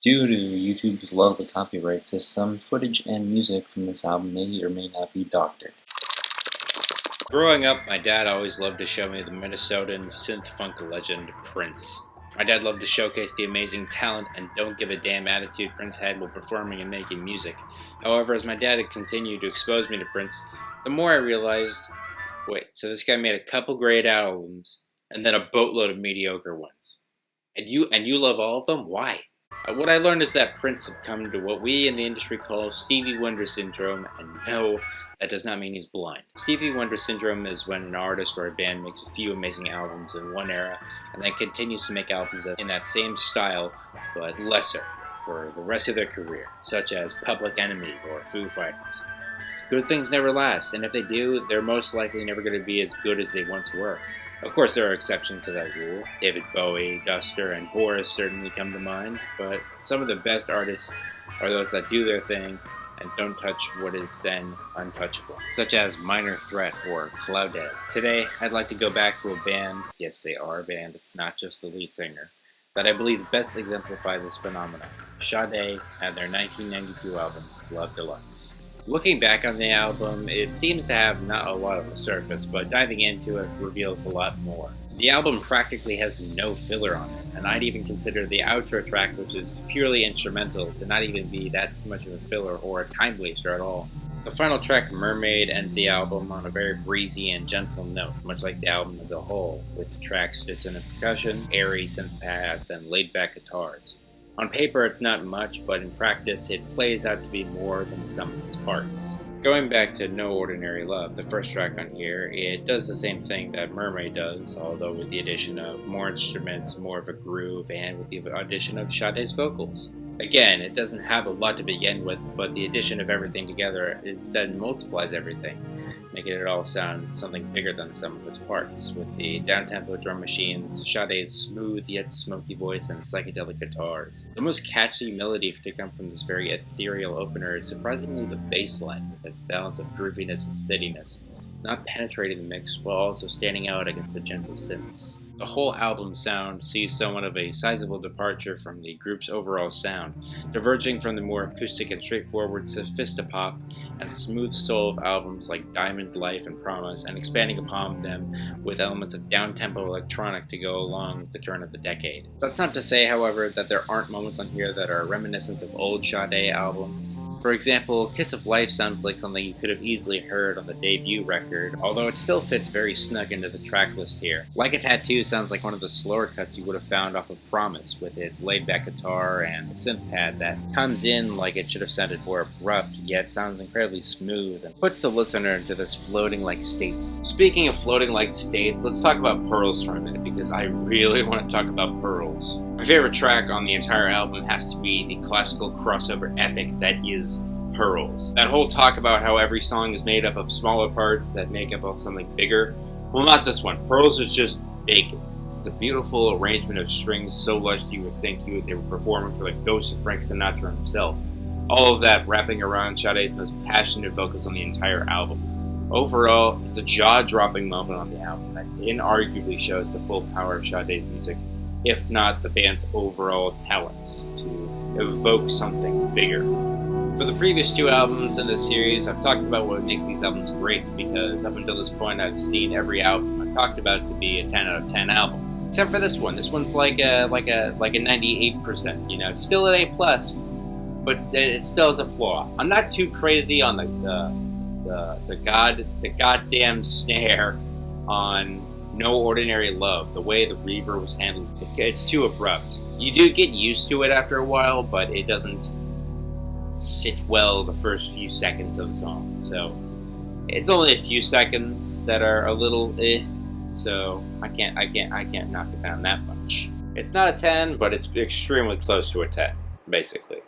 Due to YouTube's love of the copyright system, footage and music from this album may or may not be doctored. Growing up, my dad always loved to show me the Minnesotan synth-funk legend Prince. My dad loved to showcase the amazing talent and don't give a damn attitude Prince had while performing and making music. However, as my dad had continued to expose me to Prince, the more I realized, wait, so this guy made a couple great albums and then a boatload of mediocre ones. And you love all of them? Why? What I learned is that Prince had come to what we in the industry call Stevie Wonder syndrome, and no, that does not mean he's blind. Stevie Wonder syndrome is when an artist or a band makes a few amazing albums in one era, and then continues to make albums in that same style, but lesser, for the rest of their career, such as Public Enemy or Foo Fighters. Good things never last, and if they do, they're most likely never going to be as good as they once were. Of course, there are exceptions to that rule. David Bowie, Duster, and Boris certainly come to mind, but some of the best artists are those that do their thing and don't touch what is then untouchable, such as Minor Threat or Cloudhead. Today, I'd like to go back to a band, yes they are a band, it's not just the lead singer, that I believe best exemplify this phenomenon, Sade and their 1992 album, Love Deluxe. Looking back on the album, it seems to have not a lot on the surface, but diving into it reveals a lot more. The album practically has no filler on it, and I'd even consider the outro track, which is purely instrumental, to not even be that much of a filler or a time waster at all. The final track, Mermaid, ends the album on a very breezy and gentle note, much like the album as a whole, with the track's dissonant percussion, airy synth pads, and laid-back guitars. On paper, it's not much, but in practice, it plays out to be more than the sum of its parts. Going back to No Ordinary Love, the first track on here, it does the same thing that Mermaid does, although with the addition of more instruments, more of a groove, and with the addition of Sade's vocals. Again, it doesn't have a lot to begin with, but the addition of everything together instead multiplies everything, making it all sound something bigger than the sum of its parts, with the down-tempo drum machines, Sade's smooth yet smoky voice, and psychedelic guitars. The most catchy melody to come from this very ethereal opener is surprisingly the bass line, with its balance of grooviness and steadiness, not penetrating the mix while also standing out against the gentle synths. The whole album sound sees somewhat of a sizable departure from the group's overall sound, diverging from the more acoustic and straightforward sophistopop and smooth soul of albums like Diamond, Life, and Promise, and expanding upon them with elements of down-tempo electronic to go along with the turn of the decade. That's not to say, however, that there aren't moments on here that are reminiscent of old Sade albums. For example, Kiss of Life sounds like something you could have easily heard on the debut record, although it still fits very snug into the track list here. Like a Tattoo sounds like one of the slower cuts you would have found off of Promise, with its laid-back guitar and synth pad that comes in like it should have sounded more abrupt, yet sounds incredibly smooth and puts the listener into this floating-like state. Speaking of floating-like states, let's talk about Pearls for a minute, because I really want to talk about Pearls. My favorite track on the entire album has to be the classical crossover epic that is Pearls. That whole talk about how every song is made up of smaller parts that make up something bigger. Well, not this one. Pearls is just big. It's a beautiful arrangement of strings so lush you would think they were performing for the ghost of Frank Sinatra himself. All of that wrapping around Sade's most passionate vocals on the entire album. Overall, it's a jaw-dropping moment on the album that inarguably shows the full power of Sade's music, if not the band's overall talents to evoke something bigger. For the previous two albums in this series, I've talked about what makes these albums great, because up until this point I've seen every album I've talked about to be a 10 out of 10 album. Except for this one. This one's like a 98%, you know, it's still an A+, but it still has a flaw. I'm not too crazy on the goddamn snare on No Ordinary Love, the way the reverb was handled. It's too abrupt. You do get used to it after a while, but it doesn't sit well the first few seconds of the song. So it's only a few seconds that are a little so I can't knock it down that much. It's not a 10, but it's extremely close to a 10, basically.